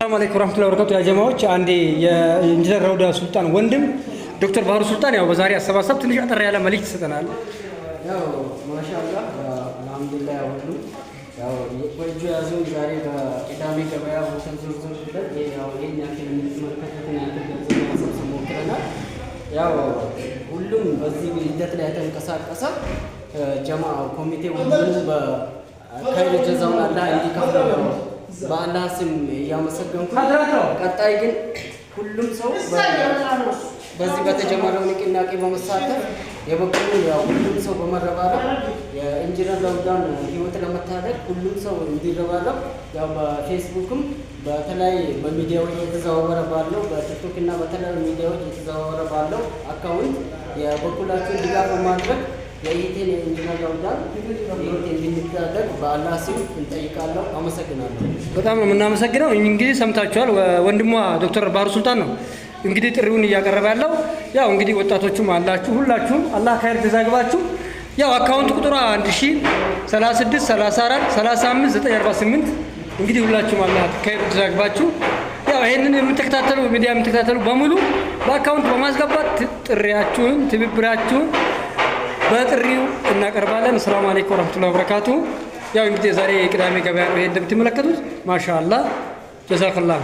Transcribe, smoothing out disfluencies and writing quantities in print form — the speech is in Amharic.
السلام عليكم ورحمة الله وبركاته يا جماعة. عندي ኢንጂነር ረውዳ ሱልጣን ወንድም ዶክተር ባህሩ ሱልጣን ያው በዛሬ አሰባሰብ ትንሽ አጠር ያለ መልእክት ይሰጠናል። ያው ማሻአላህ አልሐምዱሊላህ ሁሉ ያው የቆዩ ያዘው ዛሬ በቅዳሜ ገበያ ወሰን ዙር ብለን ያው የኛ ከሚመለከቱን ያክል ገንዘብ ማሰብሰብ ሞክረናል። ያው ሁሉም በዚህ ሂደት ላይ ተንቀሳቀሰ ጀማ ኮሚቴ ሁሉም በካይል ጀዛውን አላህ እንዲከፍለው በአላህ ስም ያመሰገንኩ። ቀጣይ ግን ሁሉም ሰው በዚህ በተጀመረው ንቅናቄ በመሳተፍ የበኩሉን ያው ሁሉም ሰው በመረባረብ የኢንጂነር ረውዳን ህይወት ለመታደግ ሁሉም ሰው እንዲረባረብ ያው በፌስቡክም በተለያዩ በሚዲያዎች የተዘዋወረ ባለው በቲክቶክ እና በተለያዩ ሚዲያዎች የተዘዋወረ ባለው አካውንት የበኩላችሁን ድጋፍ በማድረግ የኢቴን የኢንጂነር ረውዳን ህይወት እንዲታደግ በአላህ ስም እንጠይቃለሁ። አመሰግናለሁ። በጣም ነው የምናመሰግነው። እንግዲህ ሰምታችኋል፣ ወንድሟ ዶክተር ባህሩ ሱልጣን ነው እንግዲህ ጥሪውን እያቀረበ ያለው። ያው እንግዲህ ወጣቶቹም አላችሁ ሁላችሁም አላህ ካይር ተዛግባችሁ ያው አካውንት ቁጥሯ 1036 34 35 948 እንግዲህ ሁላችሁም አላህ ካይር ተዛግባችሁ ያው ይሄንን የምትከታተሉ ሚዲያ የምትከታተሉ በሙሉ በአካውንት በማስገባት ጥሪያችሁን ትብብራችሁን በጥሪው እናቀርባለን። ሰላም አለይኩም ወራህመቱላሂ ወበረካቱ። ያው እንግዲህ ዛሬ ቅዳሜ ገበያ ነው። ይሄ እንደምትመለከቱት ማሻአላህ ጀዛከላህ